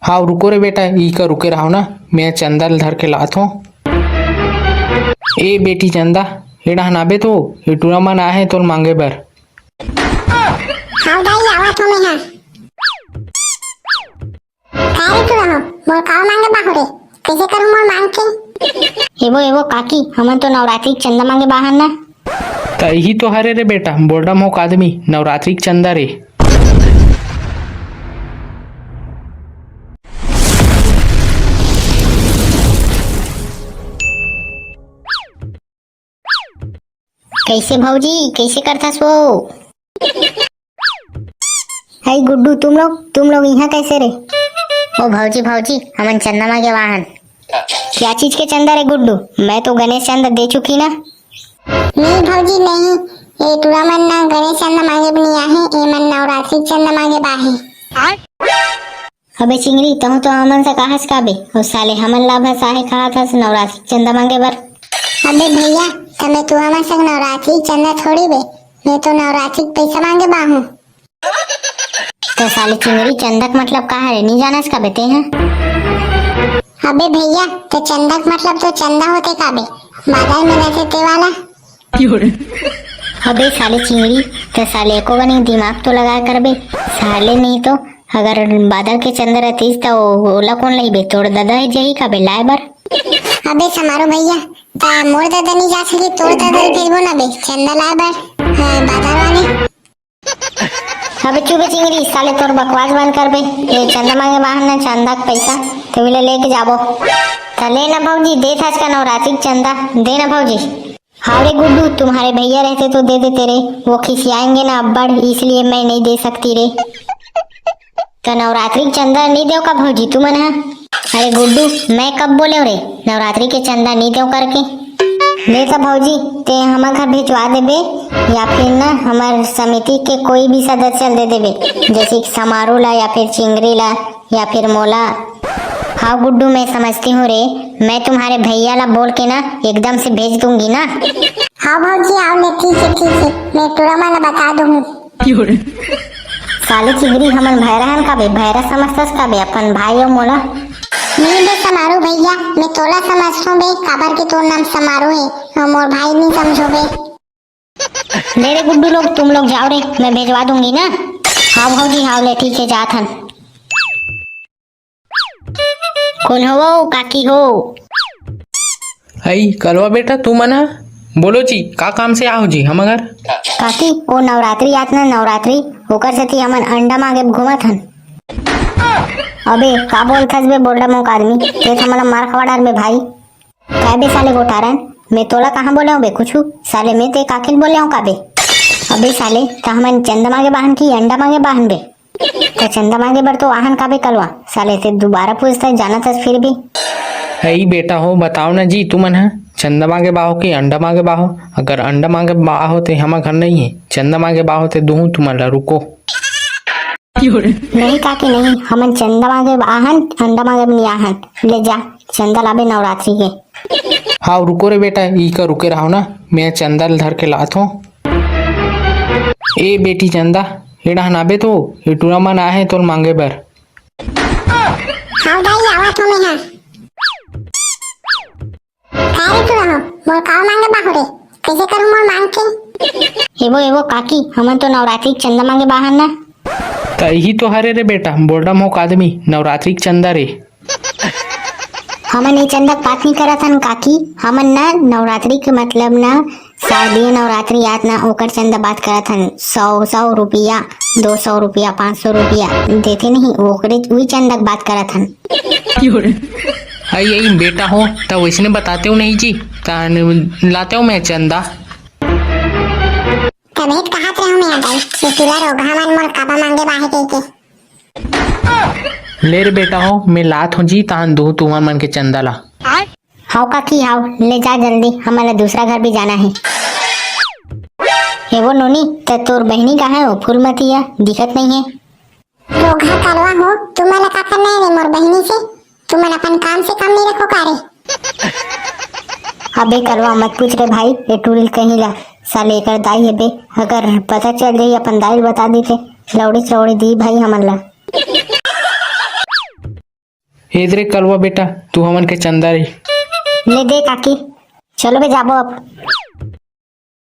हाँ रुको रे बेटा, ई का रुके रहो ना, मैं चंदा ल धर के लात हूँ। ए बेटी चंदा, एडा हनाबे तो ये टूरा मन आए हैं तोल मांगे बर। हाँ दाई आवत हो मैं। काय रे तू रहो मोर काव मांगे बाहु रे, कैसे करूं मोर मांग के। एवो एवो काकी, हमन तो नवरात्रि के चंदा मांगे बाहन ना। त यही तो हरे रे बेटा, बोर्डम हो आदमी नवरात्रि के चंदा रे। कैसे भौजी, कैसे करथस वो? हाय गुड्डू, तुम लोग यहाँ कैसे रे? ओ भौजी भौजी, हमन चंदा मांगे वाहन। क्या चीज के चंदा रे गुड्डू? मैं तो गणेश चंदा दे चुकी ना। नहीं भौजी नहीं, ये टूरा मन ना गणेश चंदा मांगे बनी आहे, ए मन नवरात्रि चंदा मांगे बाहे। अबे चिंगरी, तहु तो हमन से कहस का बे, और साले हमन लाभा साहे कहा था नवरात्रि चंदा मांगे बर। अबे भैया तमे तू हमर संग नवरात्रि चंदा थोड़ी बे, मैं तो नवरात्रि पैसा मांगे बाहू। तो साले चिंगरी, चंदा का मतलब का है? नहीं जानस का बेटे हैं? अबे भैया तो चंदा का मतलब तो चंदा होते का बे, बाजार में रहते ते वाला। अबे साले चिंगरी, तो साले को बनी दिमाग तो लगा कर बे, साले नहीं तो अगर बादल के चंदा रहतीस तो ओला कौन लाई बे, तोड़ दादा है जही का बे लाए बर। अबे समारो भैया, ता मोर दादा नहीं जा सके, तोड़ दादा भेजबो ना बे चंदा लाए बर। हाँ, बाजार वाले। अबे चुप चिंगरी, साले तोर बकवास बंद कर बे। ये चंदा मांगे बाहर ना, चंदा का पैसा तो मिले लेके जाबो। ले ना भौजी, दे था इसका नवरात्रि चंदा, दे ना भौजी। हाँ रे गुड्डू, तुम्हारे भैया रहते तो दे देते रे, वो खिसियाएंगे ना अब्बड़, इसलिए मैं नहीं दे सकती रे। तो नवरात्रि चंदा नहीं दो का भौजी तुमन? है अरे गुड्डू, मैं कब बोले रे नवरात्रि के चंदा नहीं दो करके? ले तो भौजी, ते हमारे घर भिजवा देबे, या फिर ना हमारे समिति के कोई भी सदस्य दे देबे, जैसे समारोह ला या फिर चिंगरी ला या फिर मोला। हाँ गुड्डू, मैं समझती हूँ रे, मैं तुम्हारे भैया ला बोल के ना एकदम से भेज दूंगी ना। हाँ भौजी आओ ले, ठीक है, मैं टूरा मन बता दूंगी। साले चिंगरी, हमन भैरहन का बे, भैरा समझतस का बे अपन भाई और मोला? नहीं बे समारो भैया, मैं तोला समझता बे, काबर के तोर नाम समारो है और मोर भाई नहीं समझो बे। ले रे गुड्डू लोग, तुम लोग जाओ रे, मैं भेजवा दूंगी ना। हाँ भौजी हाँ ले, ठीक है जात हन। कौन हो वो काकी हो? आई करवा बेटा तू मना बोलो जी, का काम से आओ जी हम अगर? काकी वो नवरात्रि आत ना, नवरात्रि होकर से हमन अंडा मांगे घूमत हन। अबे का बोलथस बे बोल्डा मोक आदमी, ते हमला मार खवाडार में भाई। काय बे साले गोटारन, मैं तोला कहाँ बोले हूँ बे कुछ? साले मैं ते काकिल बोले हूँ का बे? अबे साले तो हमन चंदा मांगे बाहन की अंडा मांगे बाहन बे? तो चंदा मांगे बर तो आहन का बे कलवा, साले ते दोबारा पूछता है जाना था फिर भी। आई बेटा हो बताओ ना जी, तू मन है चंदा मांगे बाहो कि अंडा मांगे बाहो? अगर अंडा मांगे बाहो तो हमारे घर नहीं है, चंदा मांगे बाहो तो दूं तुम्हारा, रुको। नहीं काकी नहीं, हमन चंदा मांगे आहन, अंडा मांगे नहीं आहन। ले जा चंदा लाबे नवरात्रि के। हाँ रुको रे बेटा, ई का रुके रहो ना, मैं चंदा ल धर के लात हूँ। ए बेटी चंदा, एडा हनाबे तो ये टूरा मन आए हैं तोल मांगे बर। हाँ दाई आवत हो मैं। काय रे तू रहो मोर काव मांगे बाहु रे, कैसे करूं मोर मांग के। एवो एवो काकी, हमन तो नवरात्रि के चंदा मांगे बाहन ना। त यही तो हरे रे बेटा, बोर्डम हो आदमी नवरात्रि के चंदा रे। हमन ये चंदा बात नहीं करत हन काकी, हमन ना नवरात्रि के मतलब ना शारदीय नवरात्रि याद ना ओकर चंदा बात करत हन। 100 रुपया, 200 रुपया, 500 रुपया देते नहीं, ओकरे वही चंदा बात करत हन। आई आई बेटा हो, तब वैसने बताते हो नहीं जी, लाते हो मैं चंदा। तबेत कहाँ पे हूँ मैं दाई, ये तुला रोगा मन मोर काबा मांगे बाहे के। ले रे बेटा हो, मैं लात हूँ जी, तान दो तुम्हार मन के चंदा ला। हाउ काकी हाउ, ले जा जल्दी, हमारा दूसरा घर भी जाना है। हे वो नोनी, तो तोर बहनी कहाँ है? वो फूलमतिया दिखत नहीं है। रोगा करवा हो, तुम्हारा का करना है रे मोर बहनी से? तुम अपन काम से कम नहीं रखो का रे? अबे करवा मत पूछ रे भाई, ये टूरिल कहीं ला, साले कर दाई है बे, अगर पता चल जाई अपन दाई बता दी थे, लौड़ी चौड़ी दी भाई हमन ला। इधरे कलवा बेटा तू हमन के चंदा रही। ले दे काकी, चलो बे जाबो अब।